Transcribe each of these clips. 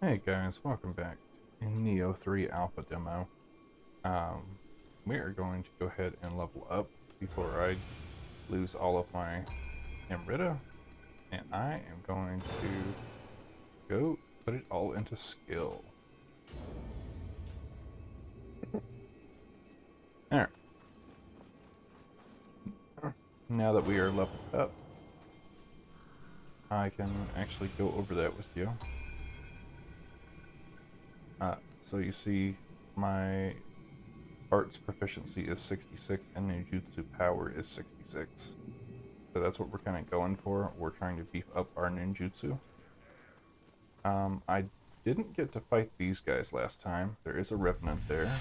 Hey guys, welcome back in Nioh 3 Alpha Demo. Um, we are going to go ahead and level up before I lose all of my Amrita, and I am going to go put it all into skill. Alright, now that we are leveled up, I can actually go over that with you. So you see my arts proficiency is 66 and ninjutsu power is 66. So that's what we're kind of going for. We're trying to beef up our ninjutsu. I didn't get to fight these guys last time. There is a revenant there.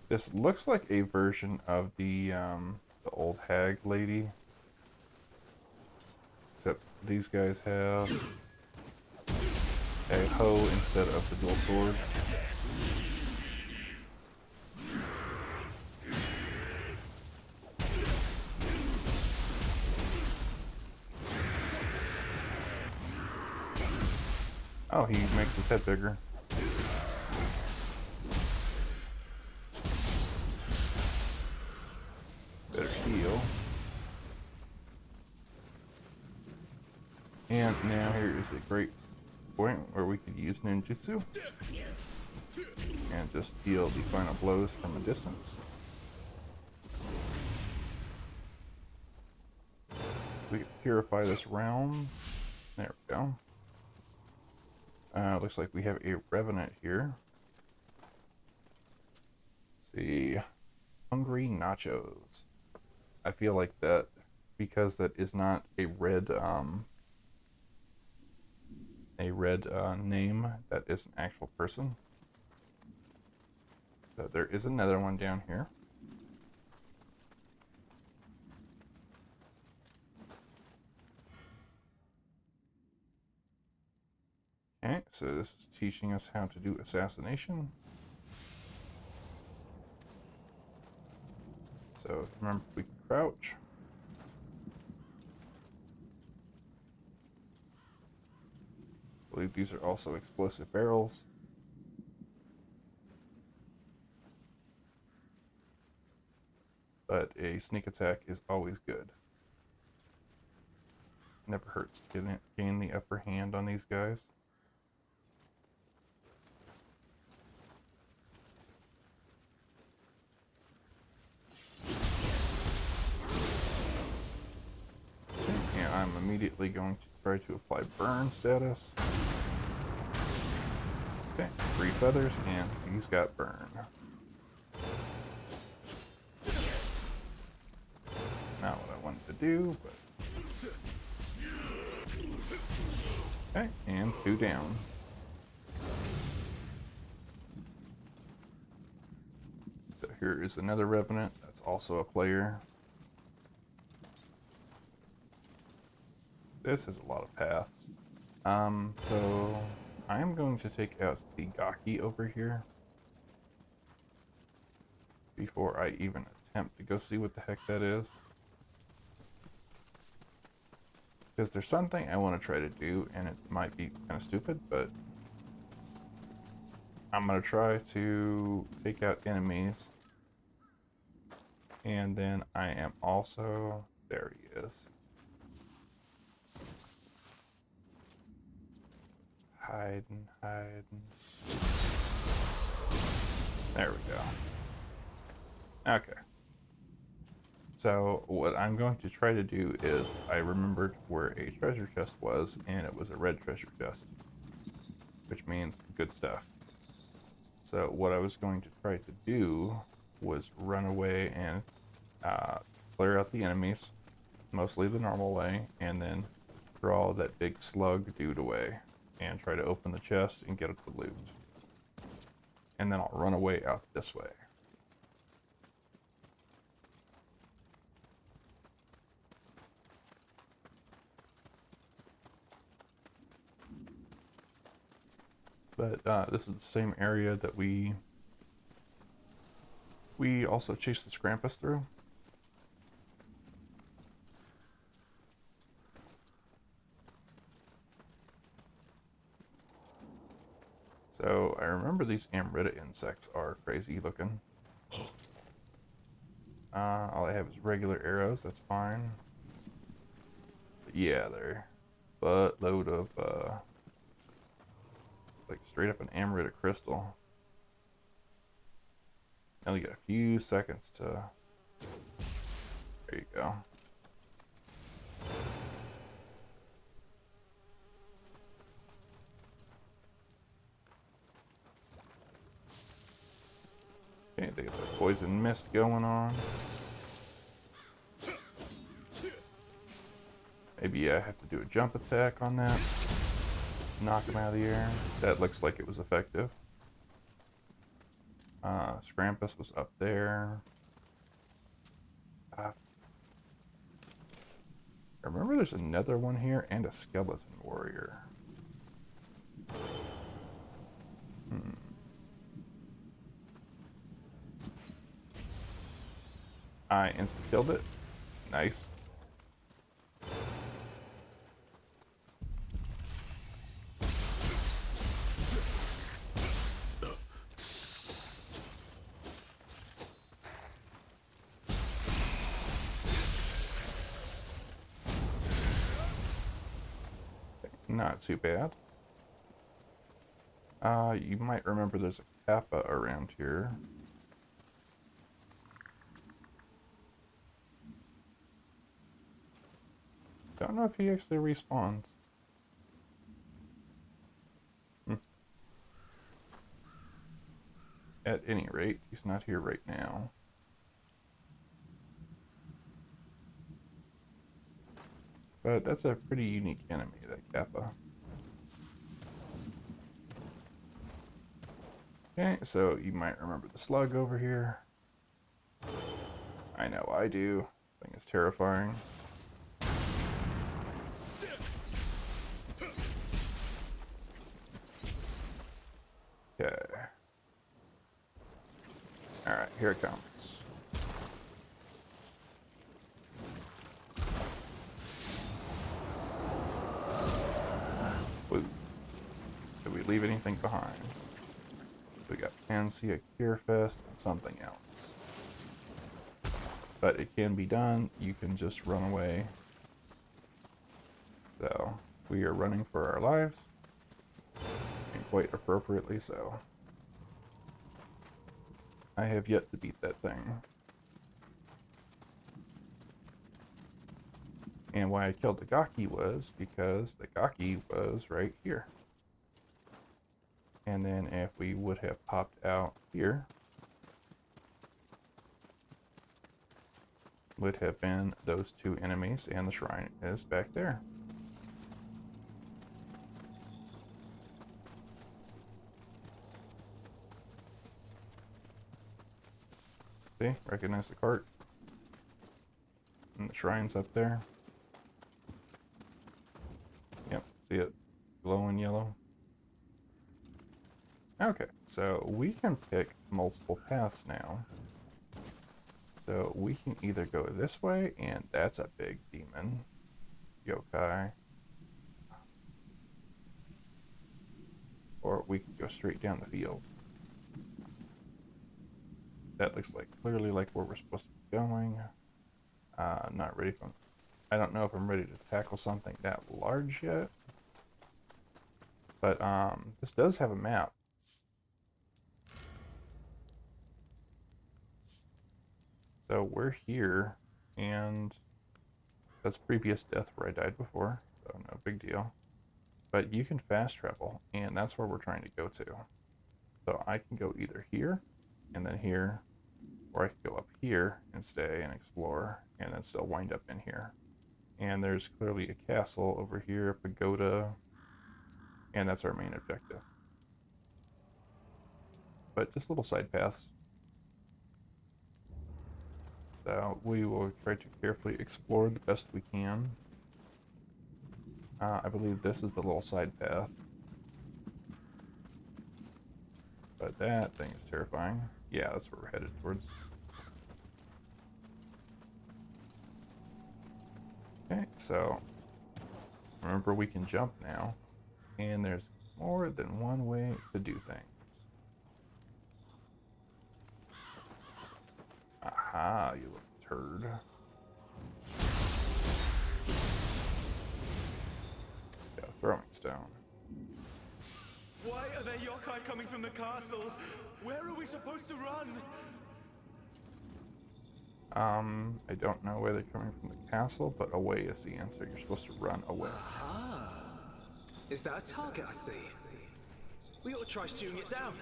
This looks like a version of the old hag lady, except these guys have a hoe instead of the dual swords. Oh, he makes his head bigger. Better heal. And now here is a great point where we could use ninjutsu and just deal the final blows from a distance. We can purify this realm. There we go. Looks like we have a revenant here. Let's see, hungry nachos. I feel like that because that is not a red name. That is an actual person. So there is another one down here. Okay, so this is teaching us how to do assassination. So remember, we can crouch. I believe these are also explosive barrels. But a sneak attack is always good. Never hurts to gain the upper hand on these guys. And I'm immediately going to try to apply burn status. Okay, 3 feathers, and he's got burn. Not what I wanted to do, but... Okay, and 2 down. So here is another revenant. That's also a player. This is a lot of paths. So I'm going to take out the Gaki over here before I even attempt to go see what the heck that is. Because there's something I want to try to do, and it might be kind of stupid, but I'm going to try to take out enemies. And then I am also... There he is. Hiding. There we go. Okay. So what I'm going to try to do is, I remembered where a treasure chest was, and it was a red treasure chest, which means good stuff. So what I was going to try to do was run away and clear out the enemies, mostly the normal way, and then draw that big slug dude away and try to open the chest and get at the loot. And then I'll run away out this way. But this is the same area that we also chased the Scrampus through. So I remember these Amrita insects are crazy looking. All I have is regular arrows, that's fine. But yeah, they're buttload of like straight up an Amrita crystal. Only got a few seconds to. There you go. Okay, they got the poison mist going on. Maybe I have to do a jump attack on that. Knock him out of the air. That looks like it was effective. Scrampus was up there. I remember there's another one here and a skeleton warrior. I insta-killed it. Nice. Not too bad. You might remember there's a Kappa around here. Don't know if he actually respawns. At any rate, he's not here right now. But that's a pretty unique enemy, that Kappa. Okay, so you might remember the slug over here. I know I do. Thing is terrifying. Okay. Alright, here it comes. Woo. Did we leave anything behind? We got Panacea, Curefest, and something else. But it can be done. You can just run away. So, we are running for our lives. And quite appropriately so. I have yet to beat that thing. And why I killed the Gaki was because the Gaki was right here. And then if we would have popped out here, would have been those two enemies, and the shrine is back there. See, recognize the cart. And the shrine's up there. Yep, see it glowing yellow. Okay, so we can pick multiple paths now. So we can either go this way, and that's a big demon yokai. Or we can go straight down the field. That looks like clearly like where we're supposed to be going. Not ready for. I don't know if I'm ready to tackle something that large yet. But this does have a map. So we're here, and that's previous death where I died before, so no big deal. But you can fast travel, and that's where we're trying to go to. So I can go either here, and then here, or I can go up here and stay and explore, and then still wind up in here. And there's clearly a castle over here, a pagoda, and that's our main objective. But just little side paths. So we will try to carefully explore the best we can. I believe this is the little side path. But that thing is terrifying. Yeah, that's where we're headed towards. Okay, so remember we can jump now. And there's more than one way to do things. Aha, you little turd. Yeah, throwing stone. Why are there yokai coming from the castle? Where are we supposed to run? I don't know where they're coming from the castle, but away is the answer. You're supposed to run away. Ah, is that a target I see? We ought to try shooting it down.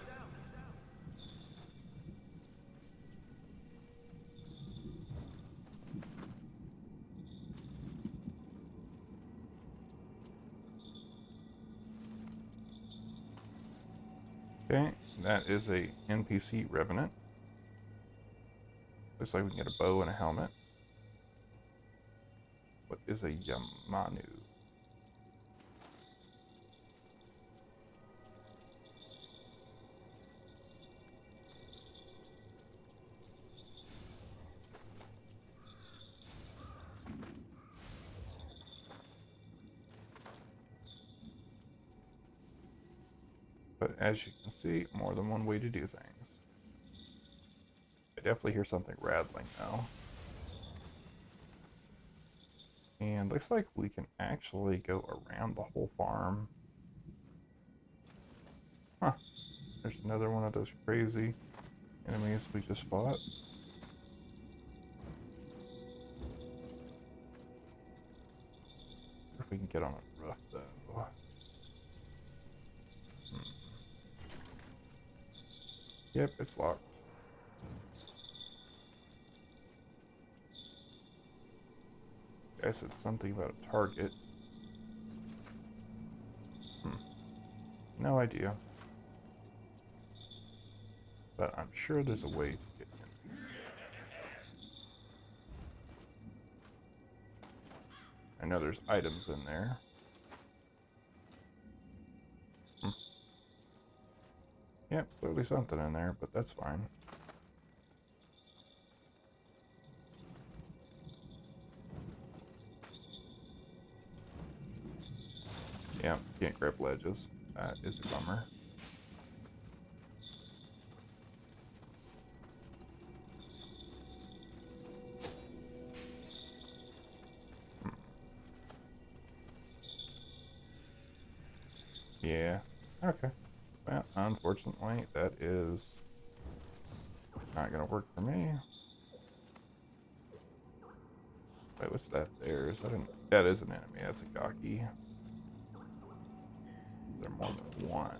Okay, that is a NPC revenant. Looks like we can get a bow and a helmet. What is a Yamanu? But as you can see, more than one way to do things. I definitely hear something rattling now. And looks like we can actually go around the whole farm. Huh. There's another one of those crazy enemies we just fought. If we can get on a roof, though. Yep, it's locked. I said something about a target. No idea. But I'm sure there's a way to get in. I know there's items in there. Yep, clearly something in there, but that's fine. Yeah, can't grab ledges. That is a bummer. Yeah, okay. Well, unfortunately, that is not gonna work for me. Wait, what's that there? Is that that is an enemy. That's a gaki. Is there more than one?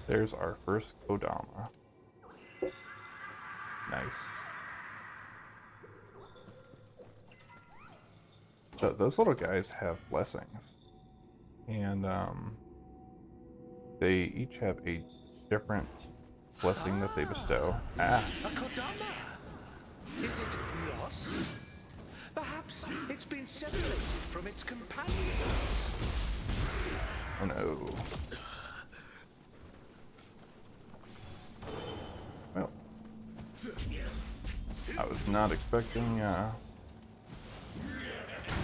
There's our first Kodama. Nice. So those little guys have blessings. And they each have a different blessing that they bestow. Ah. A kodama! Is it lost? Perhaps it's been separated from its companions. Oh no. Well, I was not expecting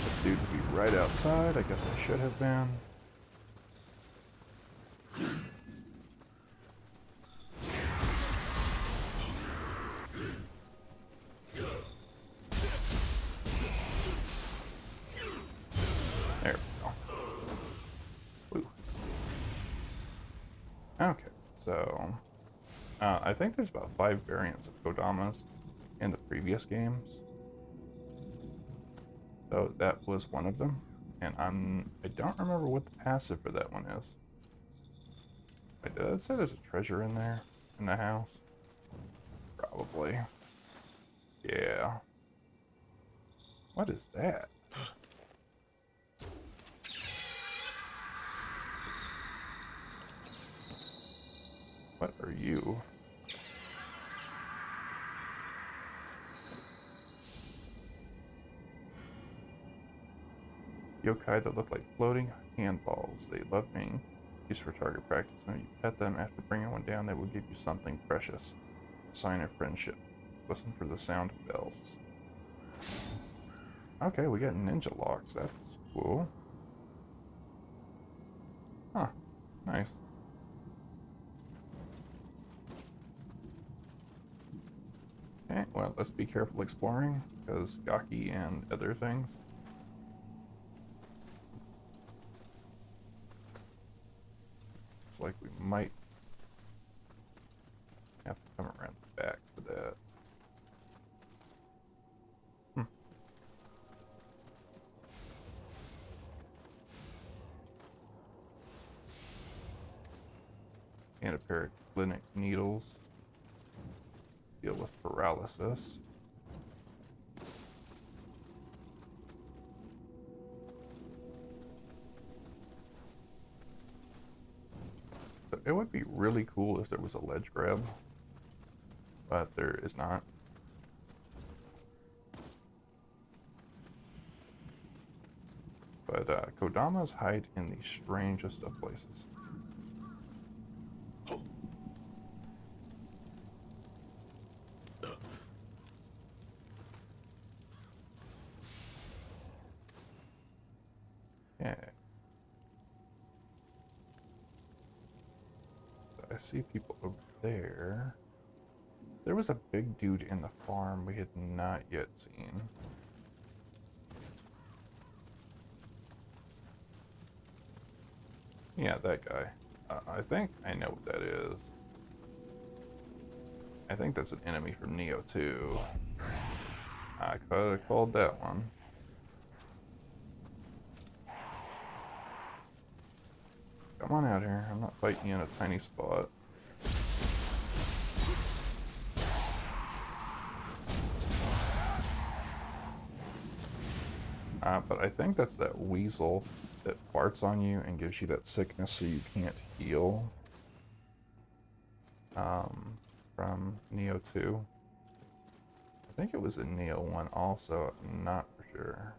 this dude to be right outside. I guess I should have been. There we go. Woo. Okay, so I think there's about 5 variants of Kodamas in the previous games. So that was one of them, and I don't remember what the passive for that one is. Wait, did I say there's a treasure in there in the house? Probably. Yeah. What is that? What are you? Yokai that look like floating handballs. They love me. Used for target practice. When you pet them after bringing one down, they will give you something precious. A sign of friendship. Listen for the sound of bells. Okay, we got ninja locks. That's cool. Huh. Nice. Okay, well, let's be careful exploring, because Gaki and other things. It's like we might have to come around the back for that. And a pair of clinic needles. Deal with paralysis. So it would be really cool if there was a ledge grab, but there is not. But Kodamas hide in the strangest of places. Yeah. I see people over there. There was a big dude in the farm we had not yet seen. Yeah, that guy. I think I know what that is. I think that's an enemy from Nioh 2. I could have called that one. Come on out here. I'm not fighting you in a tiny spot. But I think that's that weasel that farts on you and gives you that sickness so you can't heal. From Nioh 2. I think it was in Nioh 1 also. I'm not for sure.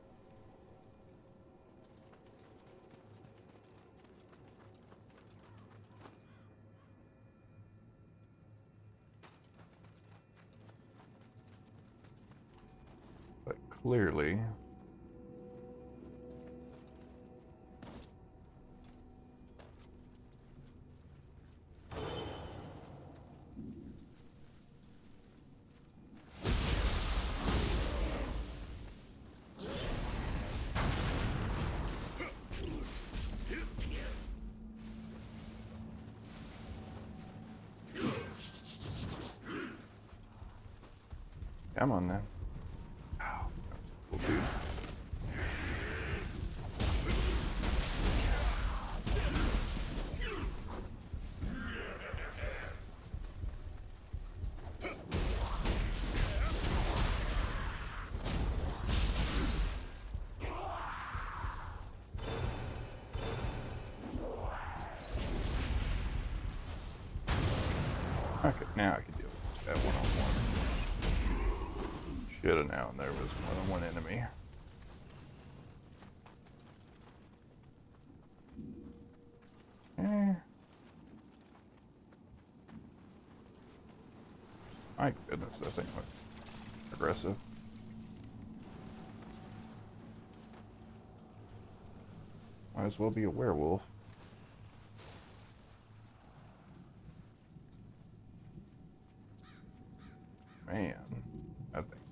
But clearly, come on then. Oh, that was a cool dude. Okay, now I can deal with that one-on-one. Should have known there was more than one enemy. Eh. My goodness, that thing looks aggressive. Might as well be a werewolf. Man, that thing's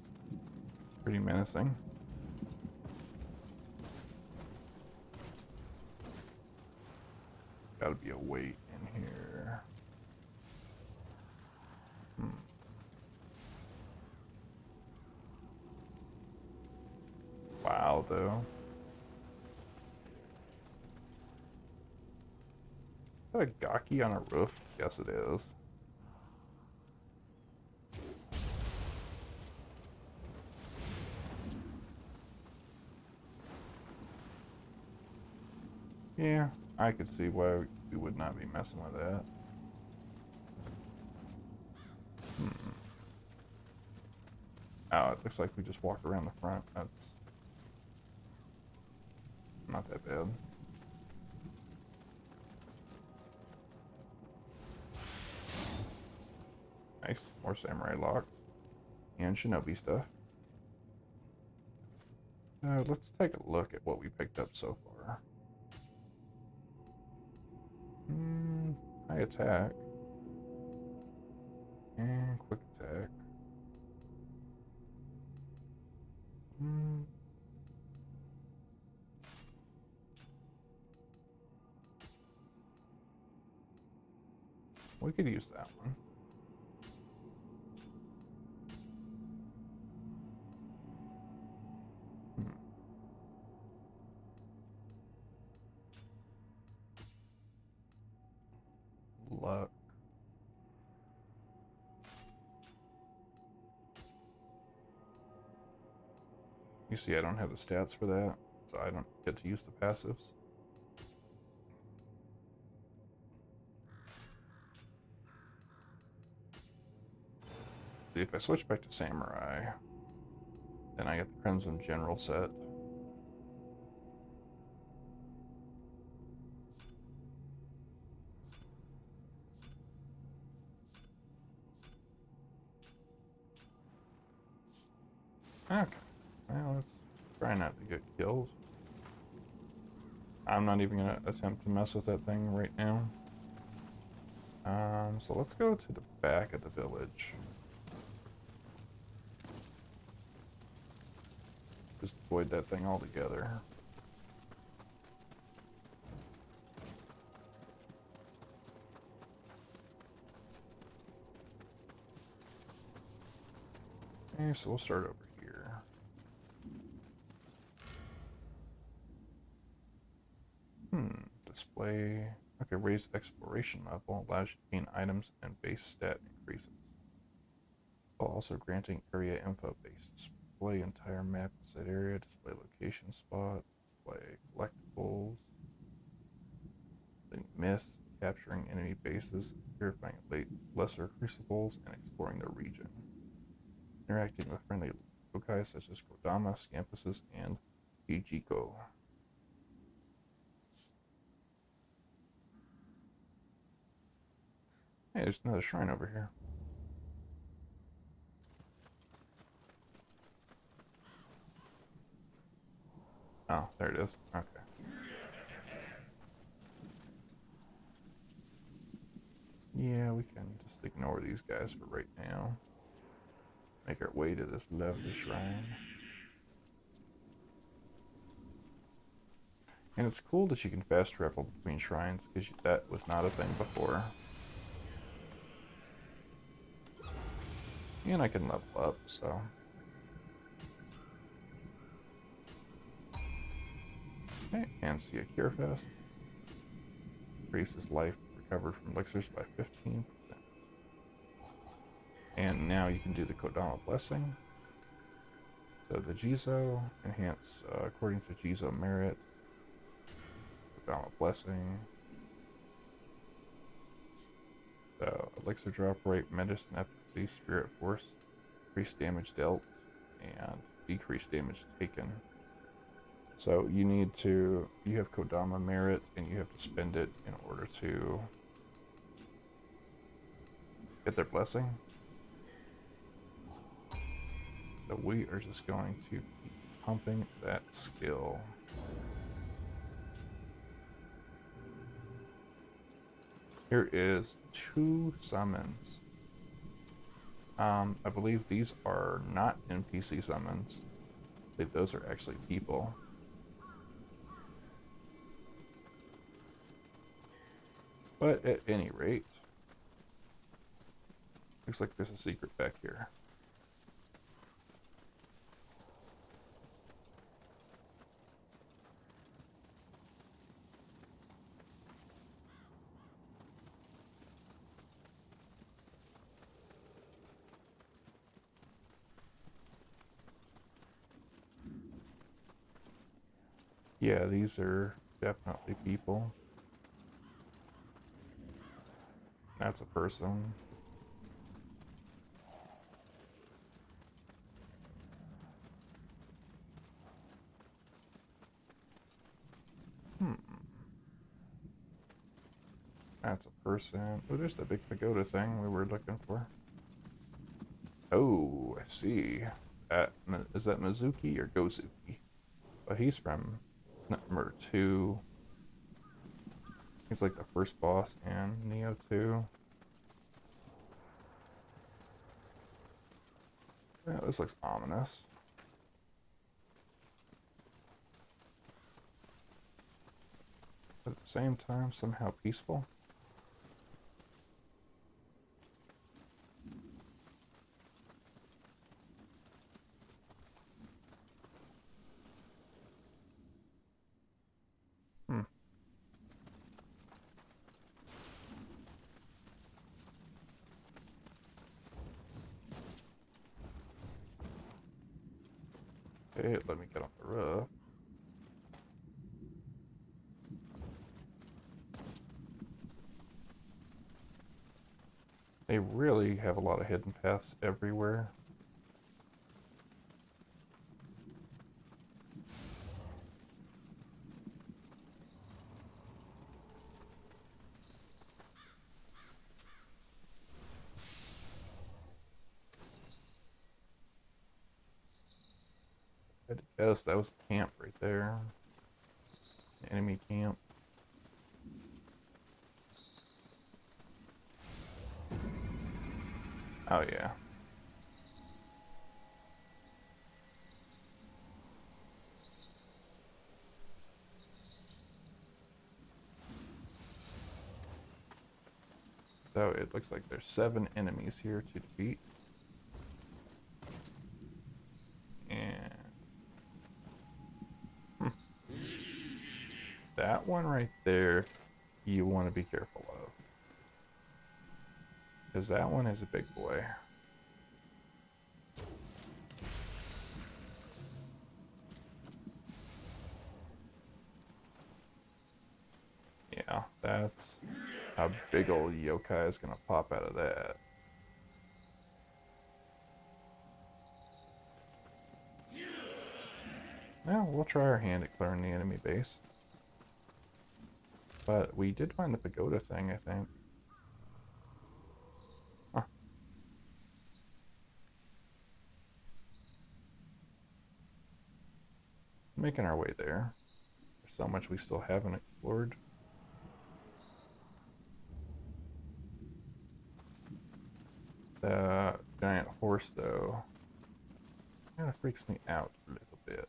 pretty menacing. Gotta be a weight in here. Wow, though. Is that a Gaki on a roof? Yes, it is. Yeah, I could see why we would not be messing with that. Oh, it looks like we just walked around the front. That's not that bad. Nice. More samurai locks. And shinobi stuff. Let's take a look at what we picked up so far. High attack. And quick attack. We could use that one. Luck. You see, I don't have the stats for that, so I don't get to use the passives. See, if I switch back to Samurai, then I get the Crimson General set. Okay, well, let's try not to get killed. I'm not even gonna attempt to mess with that thing right now. So let's go to the back of the village. Just avoid that thing altogether. Okay, so we'll start over here. Display. Okay, raise exploration level allows you to gain items and base stat increases. While also granting area info base. Display entire map inside area. Display location spots. Display collectibles. Myths. Capturing enemy bases. Purifying lesser crucibles and exploring the region. Interacting with friendly yokai such as Kodama, Scampuses, and Ijiko. Hey, there's another shrine over here. Oh, there it is. Okay. Yeah, we can just ignore these guys for right now. Make our way to this lovely shrine. And it's cool that you can fast travel between shrines, because that was not a thing before. And I can level up, so. Okay, and see a cure fest. Increases life recovered from elixirs by 15%. And now you can do the Kodama Blessing. So the Jizo, enhance according to Jizo merit. Kodama Blessing. So elixir drop rate, medicine efficacy, spirit force, increased damage dealt, and decreased damage taken. So you have Kodama merit, and you have to spend it in order to get their blessing. So we are just going to keep pumping that skill. Here is 2 summons. I believe these are not NPC summons. I believe those are actually people. But at any rate, looks like there's a secret back here. Yeah, these are definitely people. That's a person. That's a person. Oh, there's the big pagoda thing we were looking for. Oh, I see. Is that Mizuki or Gozuki? But he's from number 2. He's like the first boss in Nioh 2. Yeah, this looks ominous. But at the same time, somehow peaceful. Hmm. Okay, let me get on the roof. They really have a lot of hidden paths everywhere. I guess that was a camp right there. An enemy camp. Oh yeah. So it looks like there's 7 enemies here to defeat. And that one right there, you want to be careful of. Because that one is a big boy. Yeah, that's a big old yokai is gonna pop out of that. Well, we'll try our hand at clearing the enemy base. But we did find the pagoda thing, I think. Huh. Making our way there. There's so much we still haven't explored. The giant horse, though, kind of freaks me out a little bit.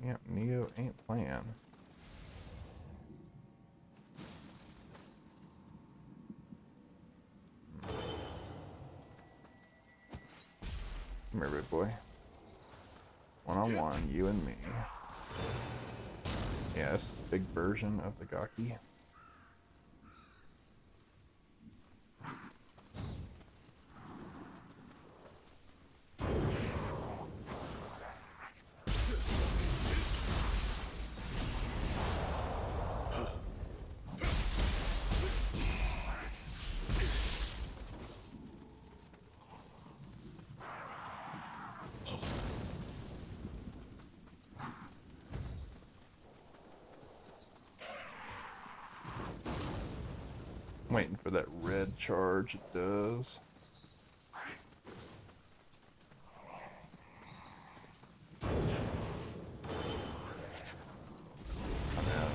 Yep, Nioh ain't playing. Come here, big boy. One-on-one, you and me. Yeah, it's the big version of the Gaki. Waiting for that red charge, it does. I know.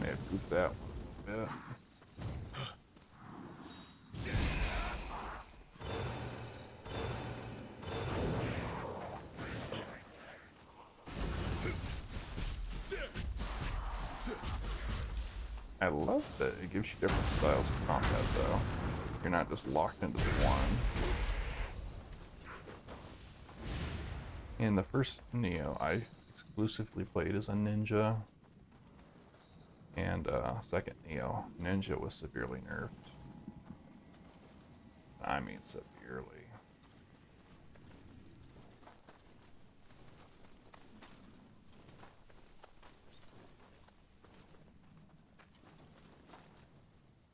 May have goofed that one a bit. I love that it gives you different styles of combat, though. You're not just locked into the one. In the first Nioh, I exclusively played as a ninja. And second Nioh, ninja was severely nerfed. I mean severely.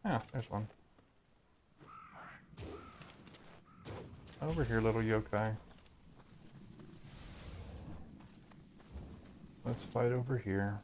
Yeah, there's one. Over here, little yokai. Let's fight over here.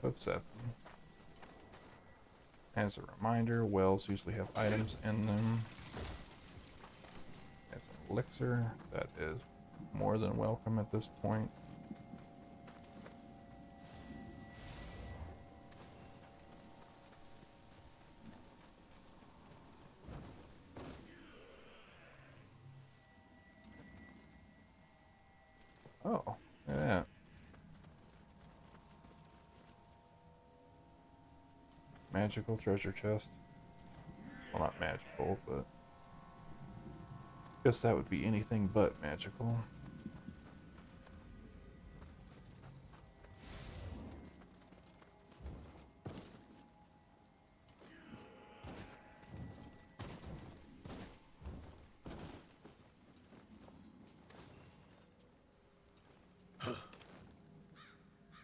5 of 7. As a reminder, wells usually have items in them. As an elixir, that is more than welcome at this point. Oh, yeah. Magical treasure chest. Well, not magical, but guess that would be anything but magical.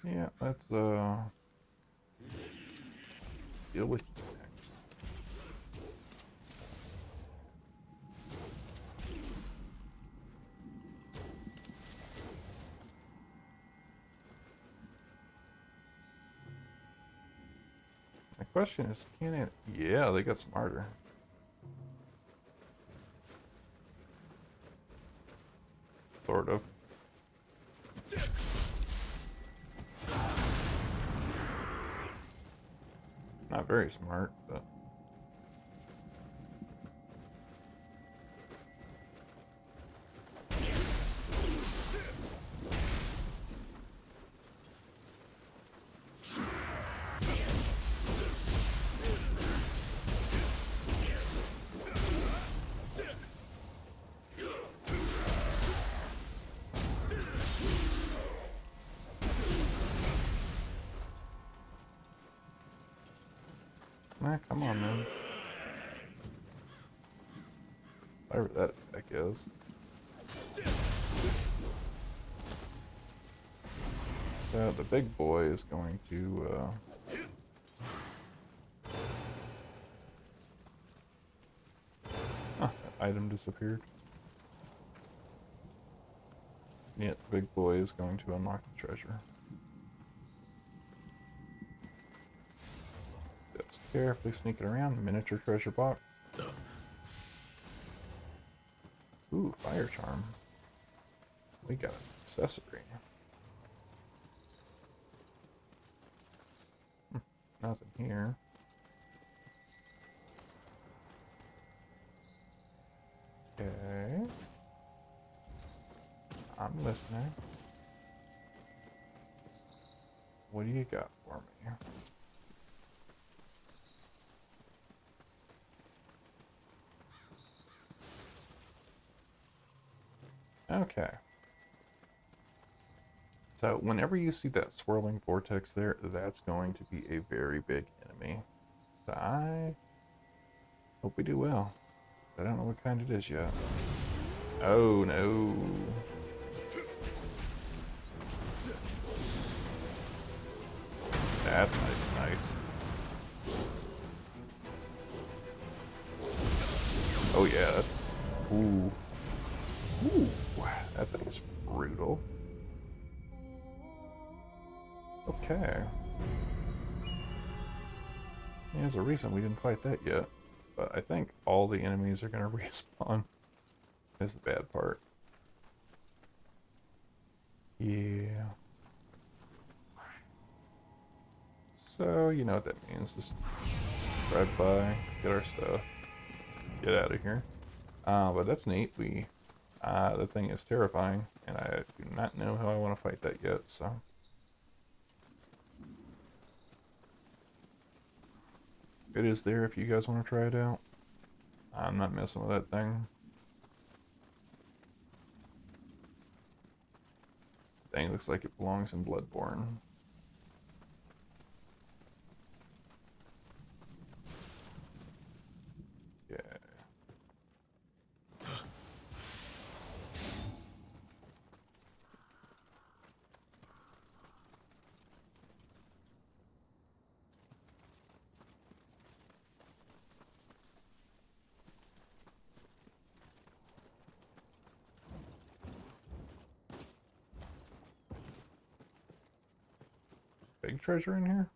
Yeah, let's deal with you next. The question is, can it? Yeah, they got smarter. Sort of. Not very smart, but. Ah, come on, man. Whatever that effect is. So the big boy is going to that item disappeared. Yeah, the big boy is going to unlock the treasure. Just carefully sneak it around. Miniature treasure box. Ooh, fire charm. We got an accessory. Nothing here. Okay. I'm listening. What do you got for me? Okay. So whenever you see that swirling vortex there, that's going to be a very big enemy. So I hope we do well. I don't know what kind it is yet. Oh no. That's not even nice. Oh yeah, that's... Ooh. Ooh. That thing's brutal. Okay. Yeah, there's a reason we didn't fight that yet. But I think all the enemies are gonna respawn. Is the bad part. Yeah. So, you know what that means. Just drive by, get our stuff, get out of here. But that's neat. The thing is terrifying, and I do not know how I want to fight that yet, so. It is there if you guys want to try it out. I'm not messing with that thing. Thing looks like it belongs in Bloodborne. Yeah. big treasure in here?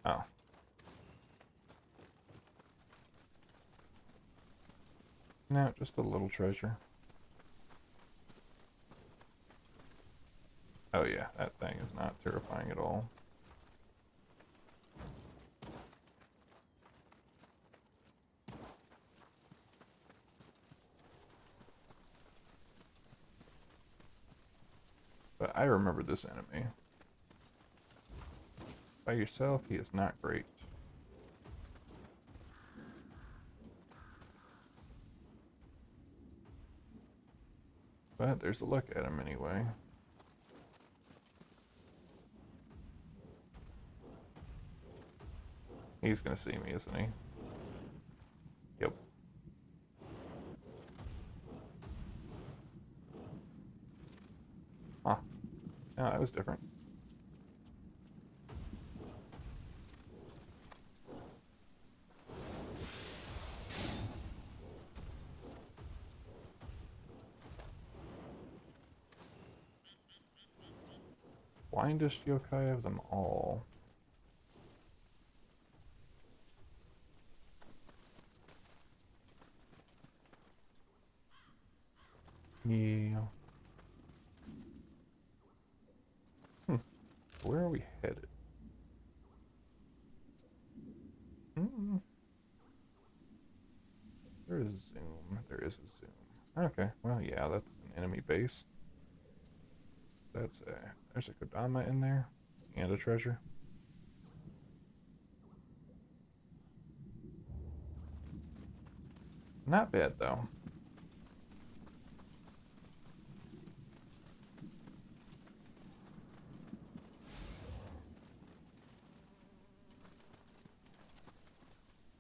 Oh. No, just a little treasure. Oh yeah, that thing is not terrifying at all. But I remember this enemy. By yourself, he is not great. But there's a look at him anyway. He's gonna see me, isn't he? Yep. Huh. Yeah, that was different. Blindest yokai of them all. Yeah. Where are we headed? There is a zoom. There is a zoom. Okay, well, yeah, that's an enemy base. There's a Kodama in there and a treasure. Not bad though.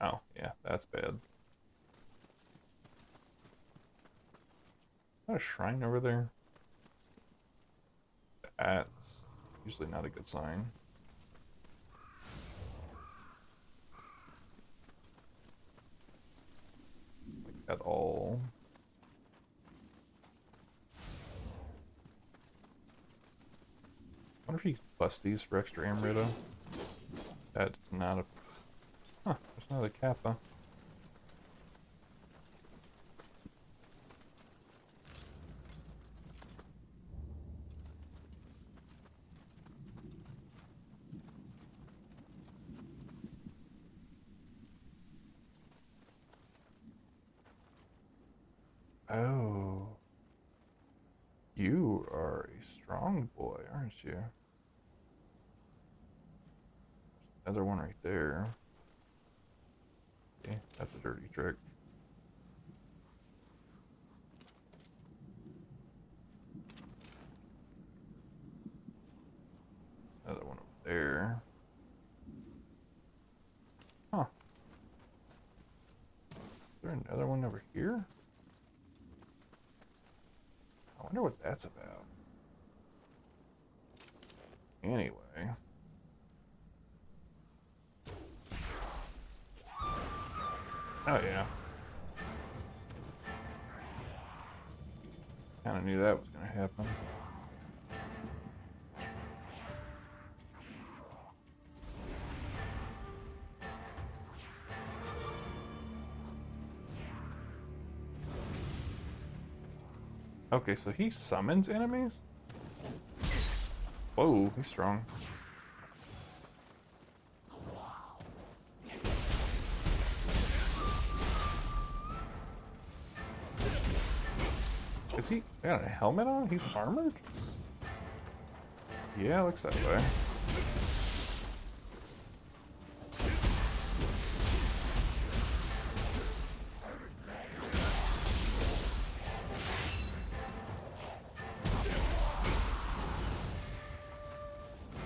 Oh, yeah, that's bad. Is that a shrine over there? That's usually not a good sign. Like, at all. I wonder if you can bust these for extra ammo. That's not a... Huh, there's not a kappa. Oh. You are a strong boy, aren't you? There's another one right there. Okay, that's a dirty trick. Another one over there. Huh. Is there another one over here? I wonder what that's about. Anyway. Oh yeah. Kinda knew that was gonna happen. Okay, so he summons enemies? Whoa, he's strong. Is he got a helmet on? He's armored? Yeah, looks that way.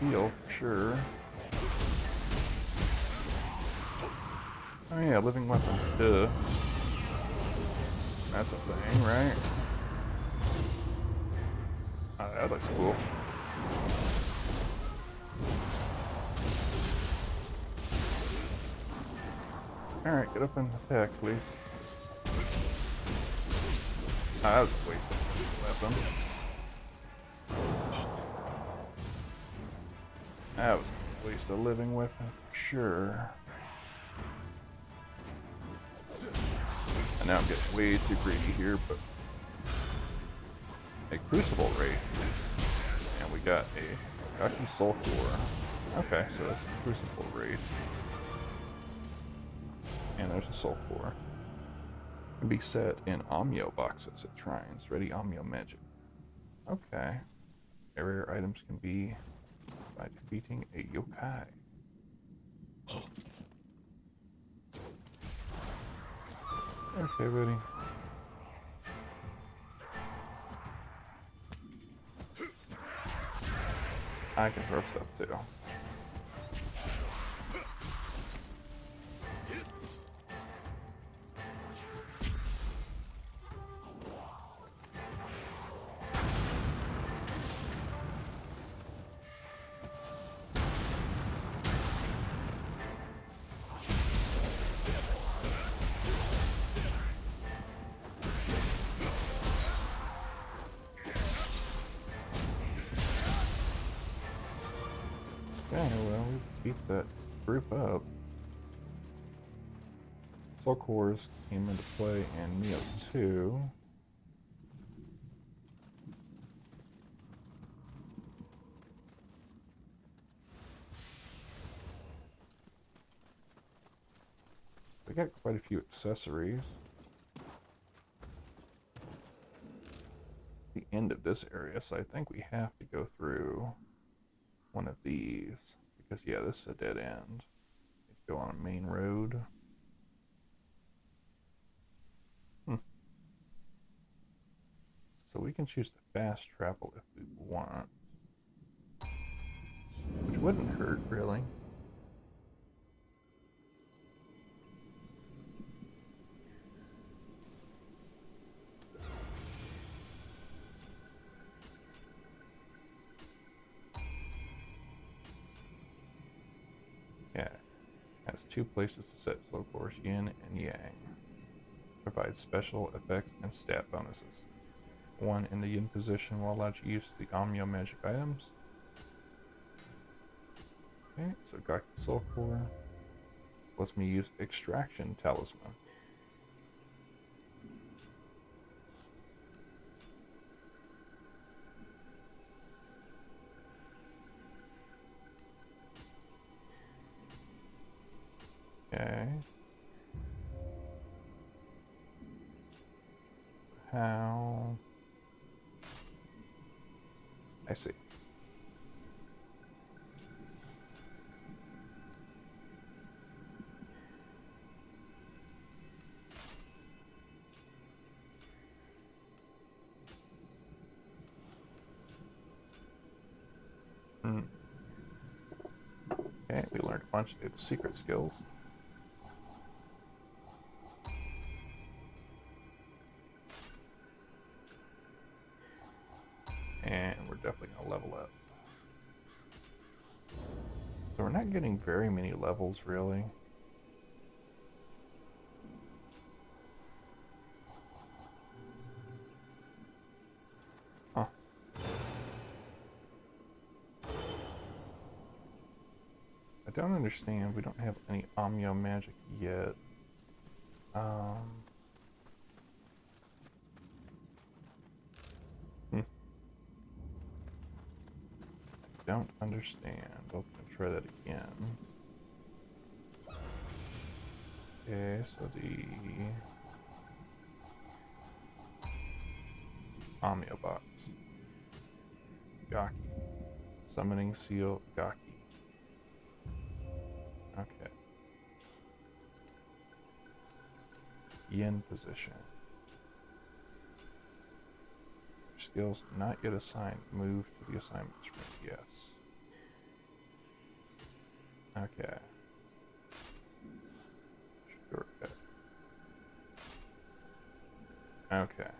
Heal, sure. Oh yeah, living weapon. Duh. That's a thing, right? Oh, that looks cool. Alright, get up and attack, please. Ah, that was a waste of a weapon. That was a waste of living weapon, for sure. And now I'm getting way too greedy here, but a Crucible Wraith. And we got a Gaki Soul Core. Okay, so that's a Crucible Wraith. And there's a Soul Core. Can be set in Amio boxes at shrines. Ready Amio magic. Okay. Rare items can be by defeating a yokai. Okay, buddy. I can throw stuff too. Okay, well, we beat that group up. Soul Cores came into play in Nioh 2. We got quite a few accessories. The end of this area, so I think we have to go through one of these. Because, yeah, this is a dead end. Go on a main road. So we can choose to fast travel if we want. Which wouldn't hurt, really. Yeah. Has two places to set slow course, yin and yang. Provides special effects and stat bonuses. One in the yin position will allow you to use the Amyo magic items. Okay, so Gaki Soul Core lets me use Extraction Talisman. Okay. How? I see. Okay, we learned a bunch of secret skills. And we're definitely going to level up. So we're not getting very many levels, really. Huh. I don't understand. We don't have any Amyo magic yet. Don't understand. I'll try that again. Okay, so the Amio box. Gaki. Summoning seal Gaki. Okay. Yin position. Skills not yet assigned. Move to the assignment screen. Yes. Okay. Shortcut. Okay.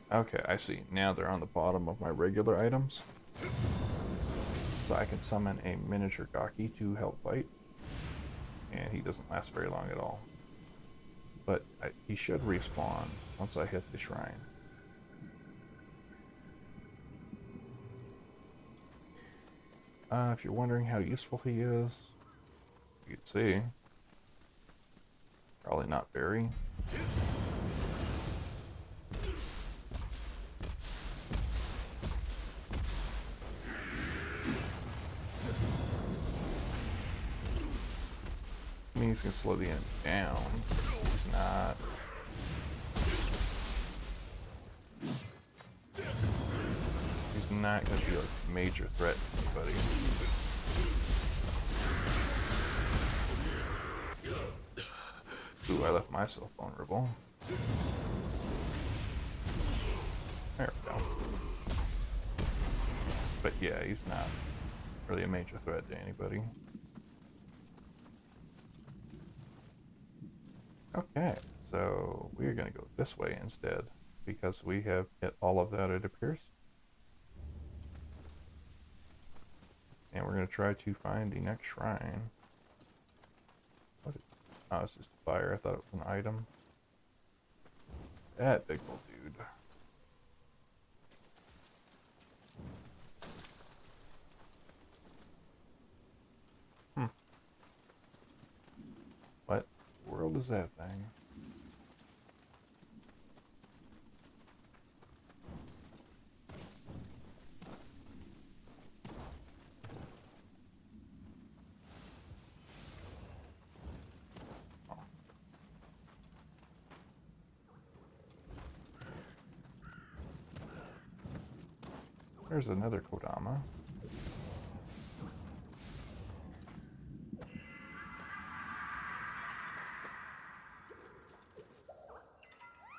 Okay, I see. Now they're on the bottom of my regular items. So I can summon a miniature Gaki to help fight. and he doesn't last very long at all. But he should respawn once I hit the shrine. If you're wondering how useful he is, you can see. Probably not very. I mean, he's gonna slow the enemy down. He's not. He's not gonna be like a major threat to anybody. Ooh, I left myself vulnerable. There we go. But yeah, he's not really a major threat to anybody. Okay, so we're gonna go this way instead, because we have hit all of that, it appears. And we're gonna try to find the next shrine. What is, oh, it's just a fire. I thought it was an item. That big old dude. What world is that thing? Oh. There's another Kodama.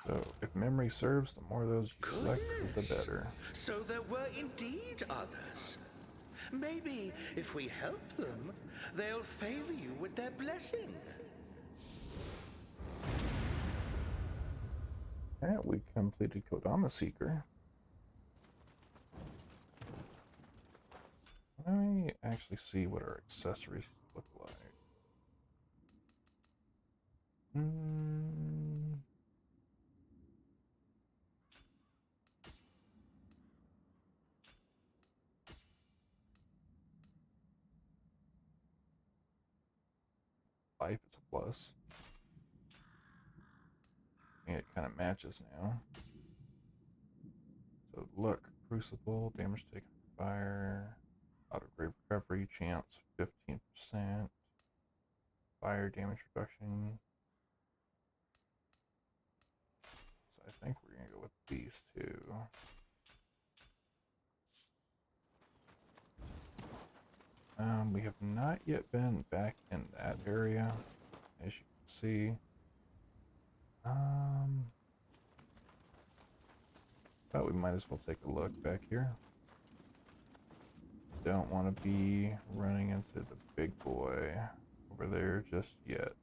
So, if memory serves, the more of those you collect, the better. So there were indeed others. Maybe if we help them, they'll favor you with their blessing. And we completed Kodama Seeker. Let me actually see what our accessories look like. Life is a plus. And it kind of matches now. So look, Crucible, damage taken from fire, auto grave recovery, chance 15%, fire damage reduction. So I think we're gonna go with these two. We have not yet been back in that area, as you can see. But we might as well take a look back here. Don't want to be running into the big boy over there just yet.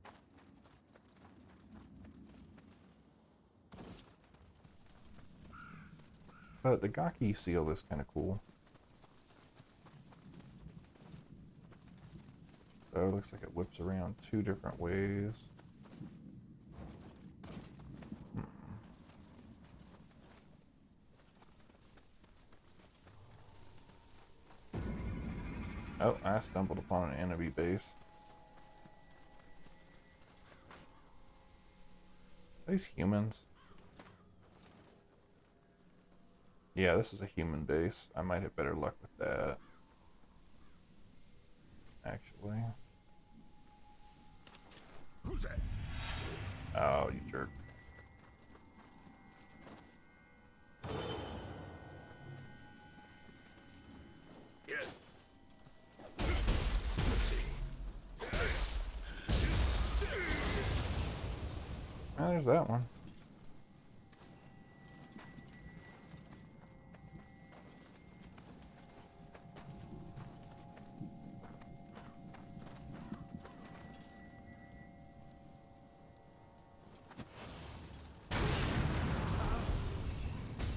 But the Gaki seal is kind of cool. So it looks like it whips around 2 different ways. Oh, I stumbled upon an enemy base. Are these humans? Yeah, this is a human base. I might have better luck with that. Actually. Who's that? Oh, you jerk. Yes. Let's see. Oh, there's that one.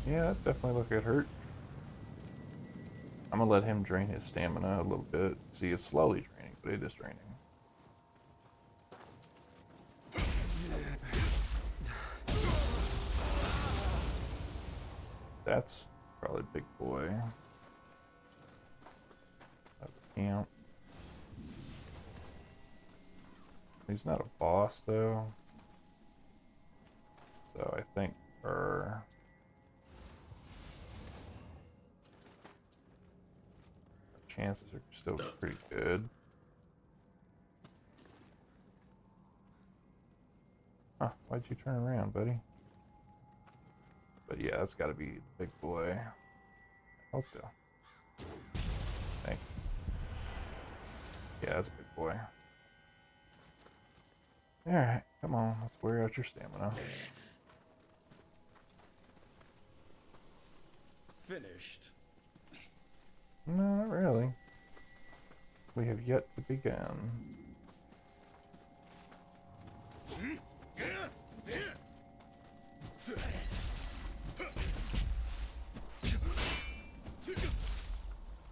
Yeah, that definitely looked like it hurt. I'm gonna let him drain his stamina a little bit. See, it's slowly draining, but it is draining. That's probably a big boy. That's a camp. He's not a boss though. So I think our chances are still pretty good. Huh, why'd you turn around, buddy? But yeah, that's gotta be the big boy. Hold still. Thank you. Yeah, that's a big boy. Alright, come on, let's wear out your stamina. Finished. No, not really. We have yet to begin.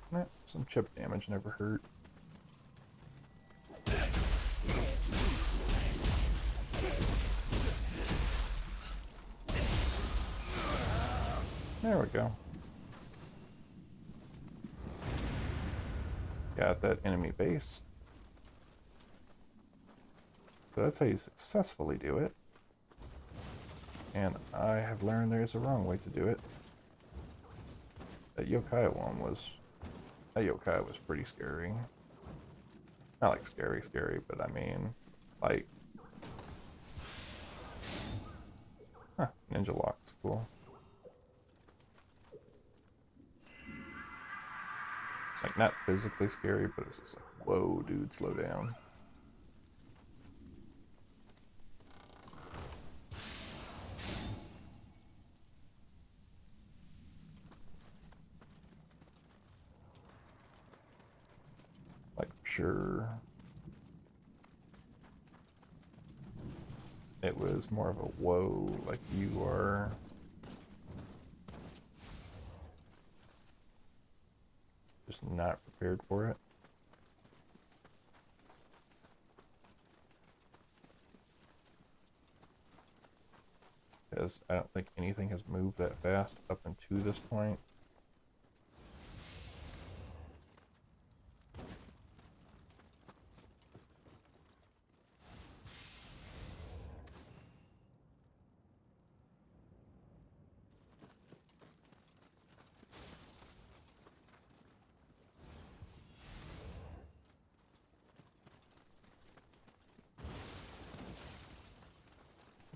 Nah, some chip damage never hurt. There we go. Got that enemy base. So that's how you successfully do it. And I have learned there's a wrong way to do it. That yokai one was... That yokai was pretty scary. Not like scary, but I mean, like... Huh, ninja lock's cool. Like, not physically scary, but it's just like, whoa, dude, slow down. Like, sure. It was more of a whoa, like you are. Just not prepared for it. Because I don't think anything has moved that fast up until this point.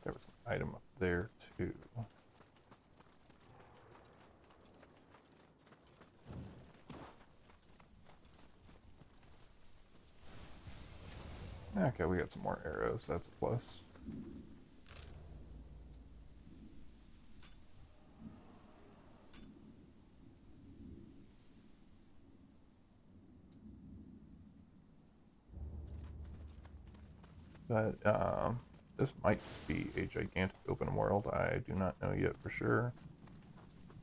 There was an item up there too. Okay, we got some more arrows, that's a plus. But this might just be a gigantic open world. I do not know yet for sure,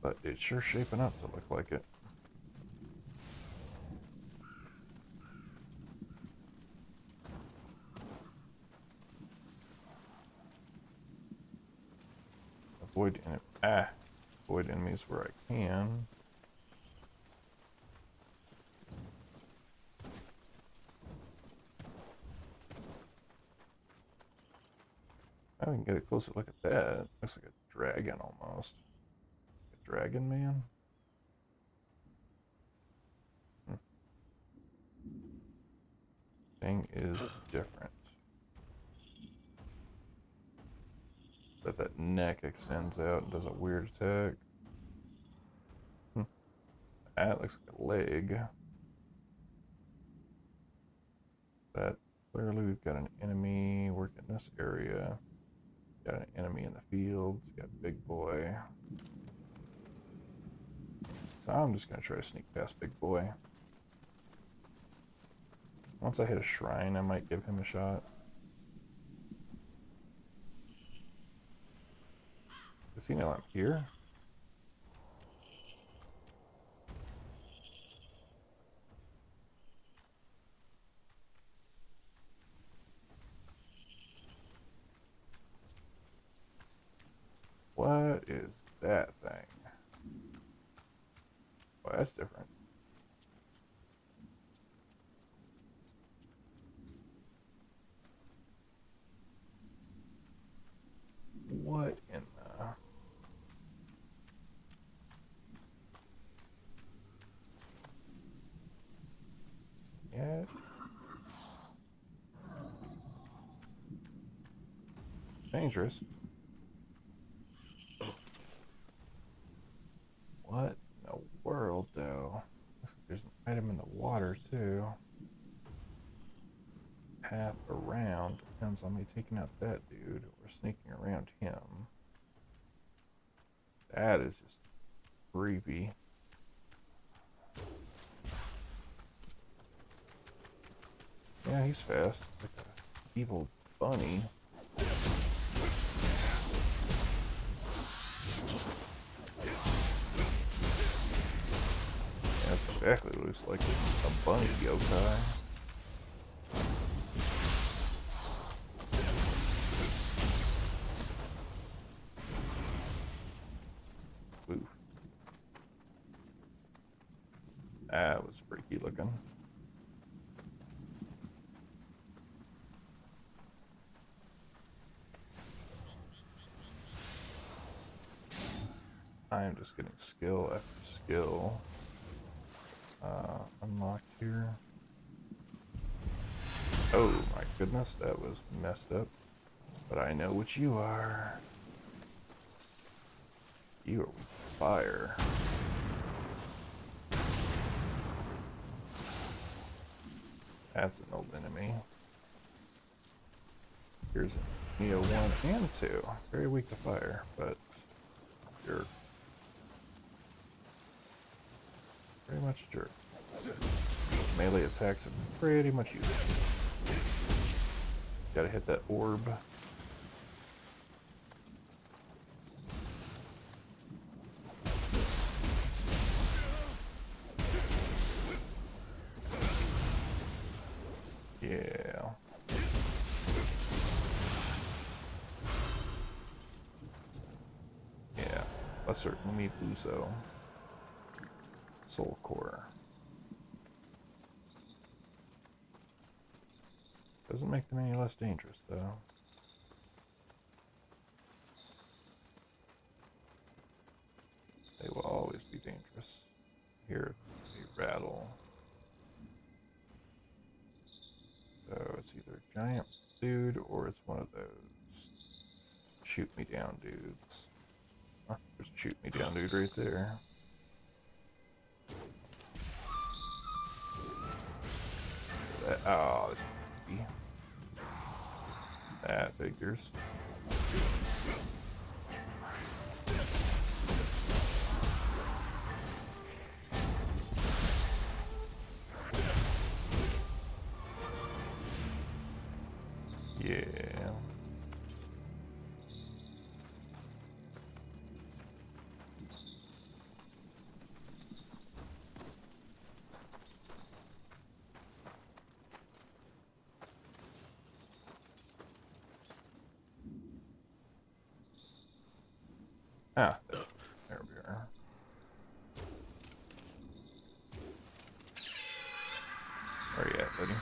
but it's sure shaping up to look like it. Avoid enemies where I can. I can get a closer look at that. Looks like a dragon almost. A dragon man? Thing is different. But that neck extends out and does a weird attack. That looks like a leg. But clearly we've got an enemy working this area. Got an enemy in the fields. Got Big Boy. So I'm just gonna try to sneak past Big Boy. Once I hit a shrine, I might give him a shot. Does he know I'm here? What is that thing? Oh, that's different. What in the... Yeah. It's dangerous. What in the world, though? Looks like there's an item in the water, too. Path around depends on me taking out that dude or sneaking around him. That is just creepy. Yeah, he's fast. Like a evil bunny. Yeah, that's exactly what it looks like. A bunny yokai. Oof. That was freaky looking. I am just getting skill after skill unlocked here. Oh my goodness, that was messed up. But I know what you are. You are with fire. That's an old enemy. Here's a Nioh 1 and 2. Very weak to fire, but you're very much a jerk. Melee attacks are pretty much useless. Gotta hit that orb. Yeah. Yeah. Lesser Umi Buzo. Soul Core. Doesn't make them any less dangerous, though. They will always be dangerous. Hear a rattle. So it's either a giant dude or it's one of those shoot me down dudes. Oh, there's a shoot me down dude right there. Oh, this creepy. That figures. Yeah. Ah, there we are. Where you at, buddy?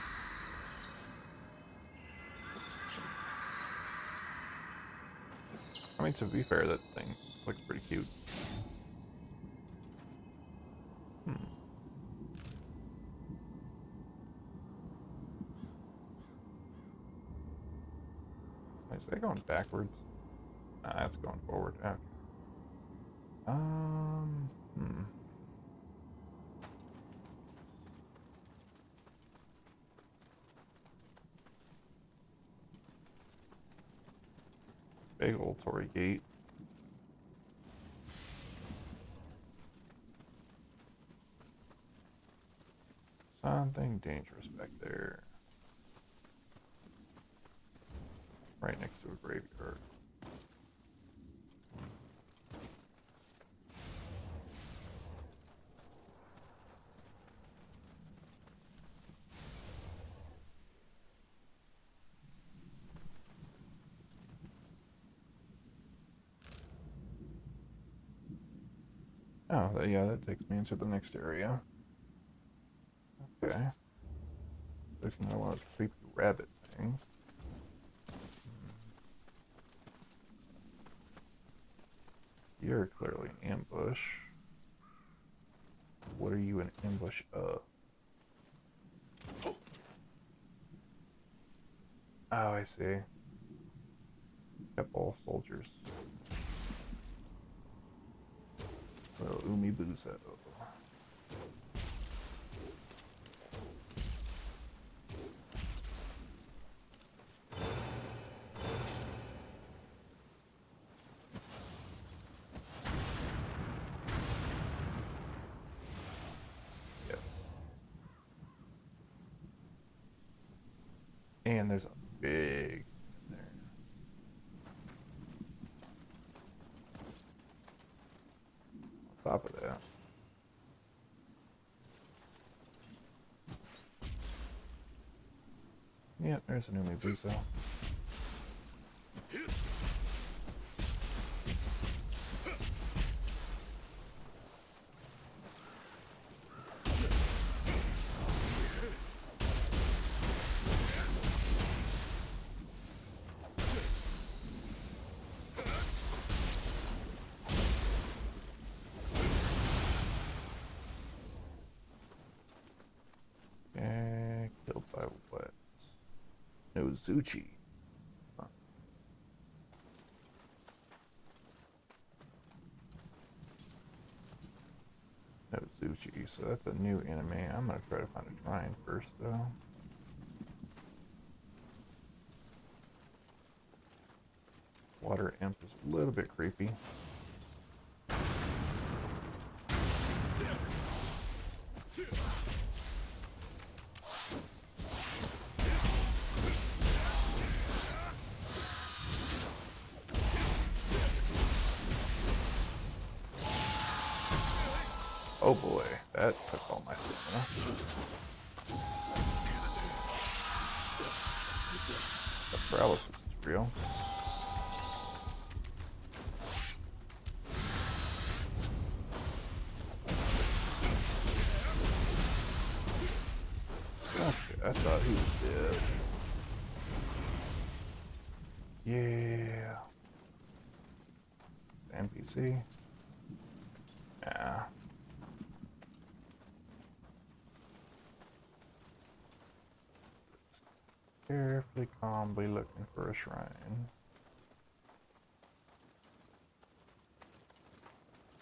I mean, to be fair, that thing looks pretty cute. Is that going backwards? Nah, that's going forward. Okay. Hmm. Big old Tory gate. Something dangerous back there. Right next to a graveyard. Oh, yeah, that takes me into the next area. Okay. There's another one of those creepy rabbit things. You're clearly an ambush. What are you an ambush of? Oh, I see. Yep, all soldiers. Little Umibuzo. Yes. And there's a big in there. On top of that. Yeah, there's an Umibuzo. Killed by what? No, Zuchi. Huh. No, Zuchi. So that's a new enemy. I'm gonna try to find a shrine first, though. Water imp is a little bit creepy. Oh boy, that took all my stamina. The paralysis is real. Okay, I thought he was dead. Yeah. NPC. Nah. Carefully, calmly looking for a shrine.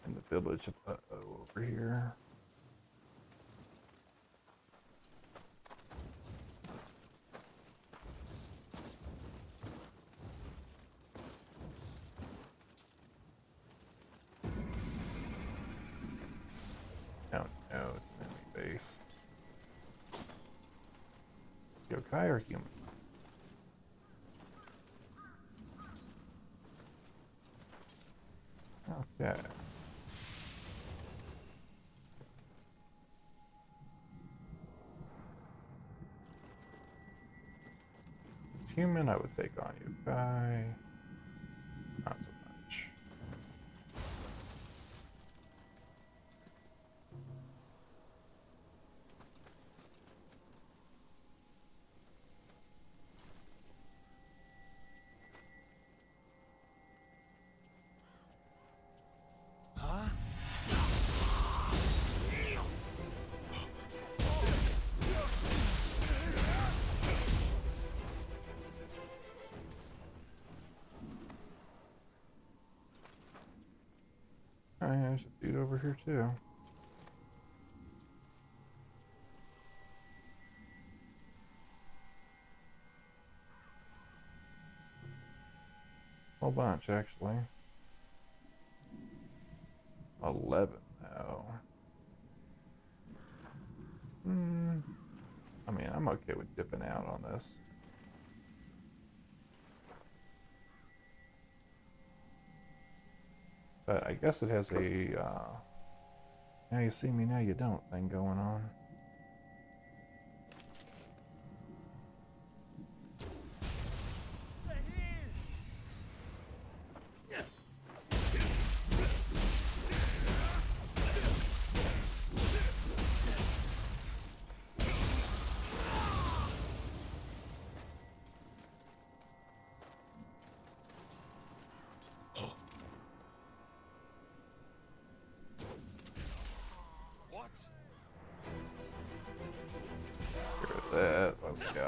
In the village of Uh-oh over here. Oh no, it's an enemy base. Yokai or human? Okay. It's human, I would take on Yokai. Not so much. Huh? Alright, there's a dude over here too. Whole bunch, actually. 11, though. I mean, I'm okay with dipping out on this. But I guess it has a, now you see me, now you don't thing going on.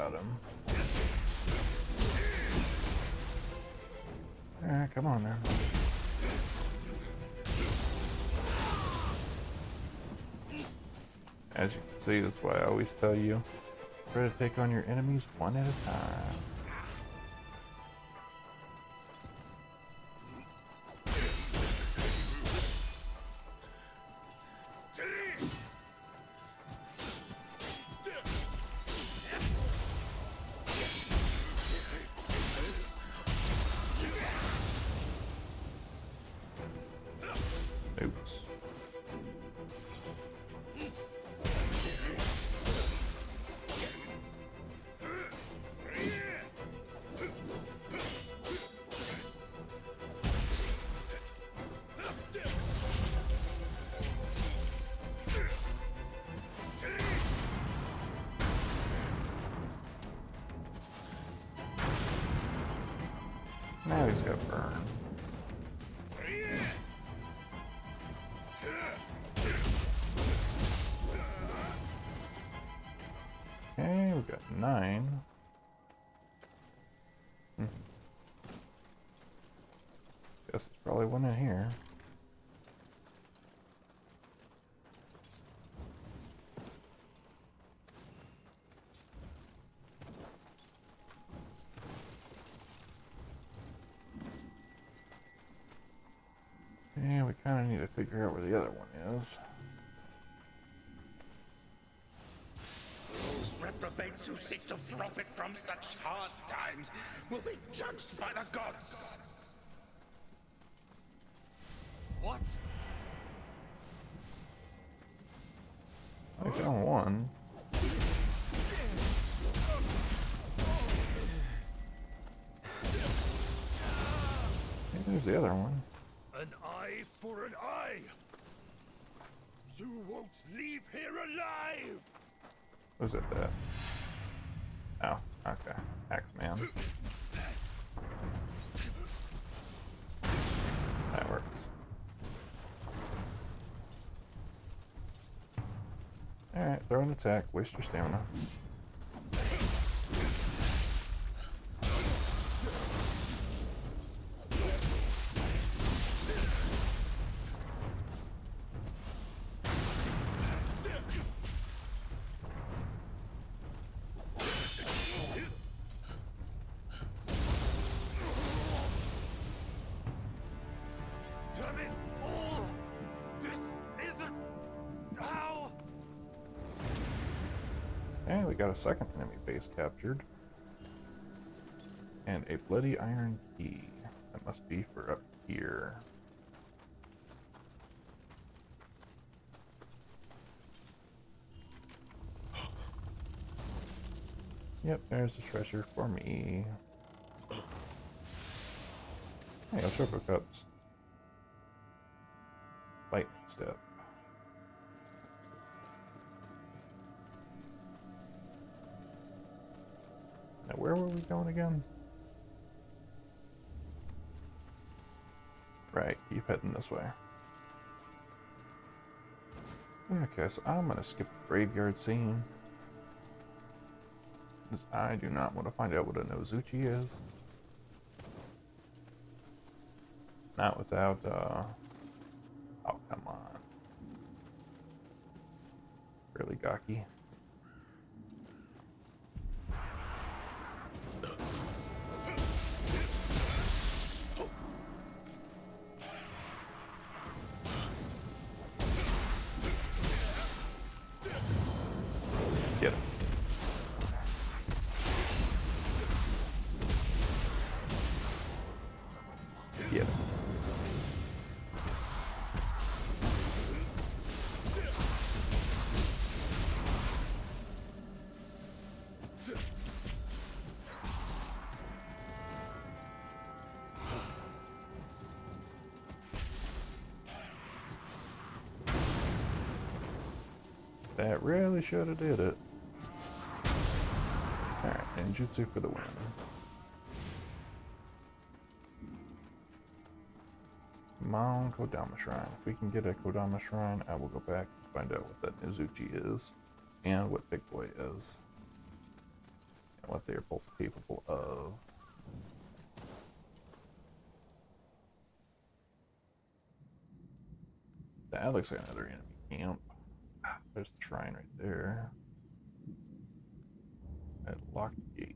about him. Alright, come on now. As you can see, that's why I always tell you, try to take on your enemies one at a time. Oops. Now he's got burn. Okay, we've got 9. Guess there's probably one in here. Yeah, we kind of need to figure out where the other one is. Those reprobates who seek to profit from such hard times will be judged by the gods. What? I found one. Hey, there's the other one. An eye for an eye. You won't leave here alive. Was it that? Oh, okay. Axeman. That works. Alright, throw an attack, waste your stamina. Damn it all! This isn't how. And we got a second enemy base captured. And a bloody iron key. That must be for up here. Yep, there's the treasure for me. Hey, I'll triple cups. Lightning step. Now, where were we going again? Right, keep heading this way. Okay, so I'm gonna skip the graveyard scene. Because I do not want to find out what a Nozuchi is. Not without, oh, come on. Really, Gaki? Get him. Get him. That really should have did it. Alright, ninjutsu for the win. Come on, Kodama Shrine. If we can get a Kodama Shrine, I will go back and find out what that Nizuchi is and what Big Boy is. what they are both capable of. That looks like another enemy camp. There's the shrine right there. That locked gate.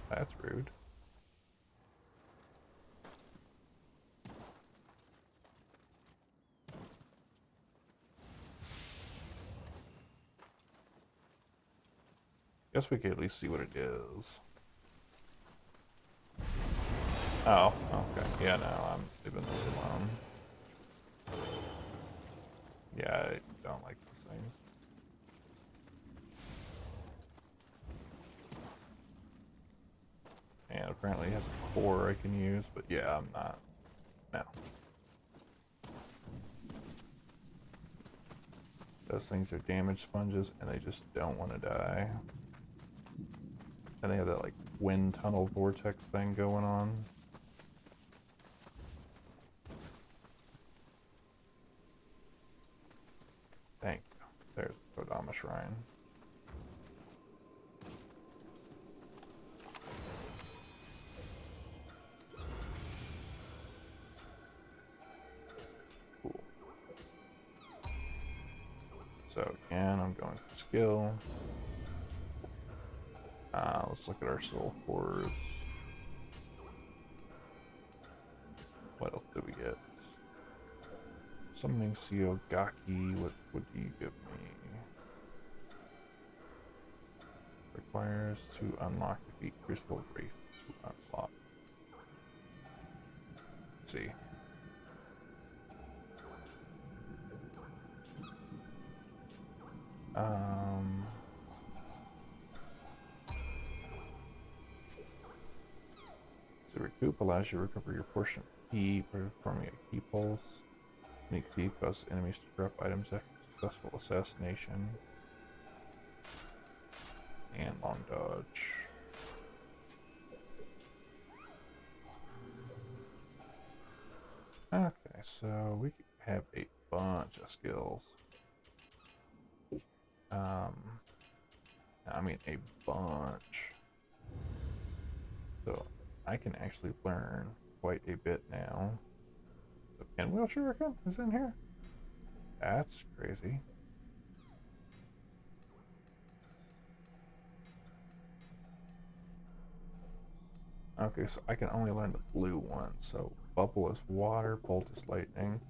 That's rude. Guess we could at least see what it is. Oh, okay. Yeah, no, I'm leaving this alone. Yeah, I don't like these things. And apparently it has a core I can use, but yeah, I'm not. No. Those things are damage sponges, and they just don't want to die. And they have that, like, wind tunnel vortex thing going on. Thank you. There's the Kodama Shrine. Cool. So again, I'm going for skill. Let's look at our soul cores. What else did we get? Summoning Siogaki. What do you give me? Requires to unlock defeat Crucible Wraith to unlock. Let's see. So recoup allows you to recover your portion of key by performing a key pulse. Sneak thief causes enemies to drop items after successful assassination. And long dodge. Okay, so we could have a bunch of skills. I mean a bunch. So I can actually learn quite a bit now. The pinwheel shuriken is in here? That's crazy. Okay, so I can only learn the blue one. So bubble is water, bolt is lightning,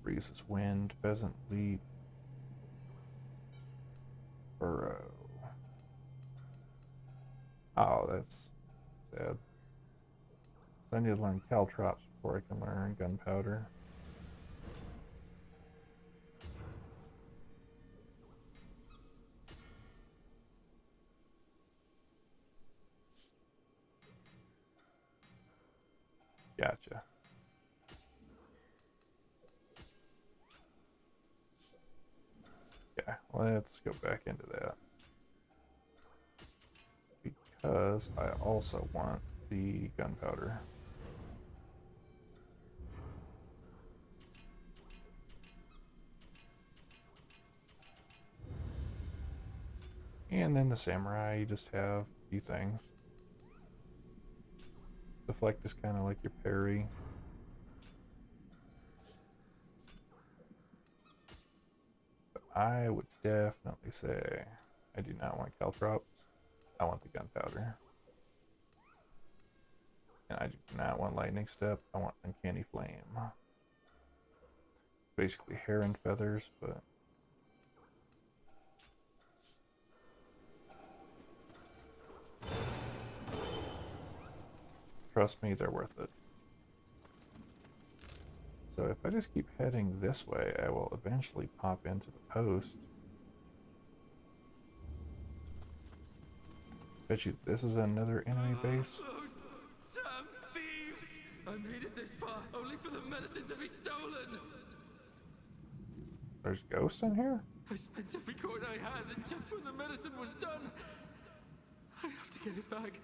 breeze is wind, pheasant leap, burrow. Oh, that's sad. So I need to learn caltrops before I can learn gunpowder. Gotcha. Yeah, let's go back into that. Because I also want the gunpowder. And then the samurai, you just have a few things. Deflect is kind of like your parry. But I would definitely say I do not want caltrops. I want the gunpowder. And I do not want lightning step. I want uncanny flame. Basically hair and feathers, but trust me, they're worth it. So if I just keep heading this way, I will eventually pop into the post. Bet you this is another enemy base. Oh, damn thieves! I made it this far only for the medicine to be stolen. There's ghosts in here? I spent every coin I had, and just when the medicine was done, I have to get it back.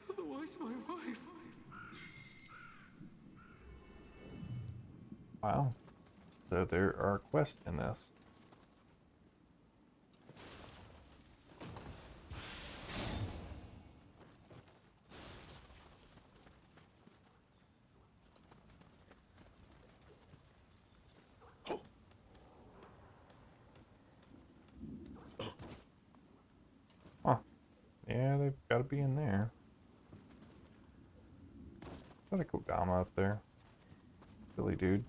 Otherwise, my wife. Wow. So there are quests in this. Huh. Yeah, they've got to be in there. Got a Kodama up there. Silly dude.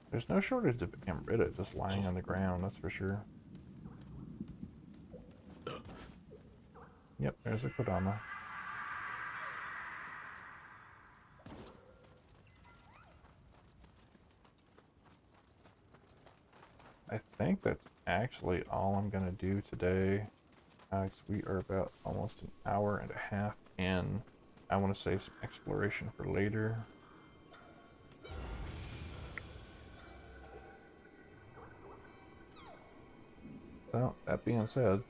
There's no shortage of Amrita just lying on the ground, that's for sure. Yep, there's a Kodama. I think that's actually all I'm gonna do today. Alex, we are about almost an hour and a half in. I want to save some exploration for later. Well, that being said,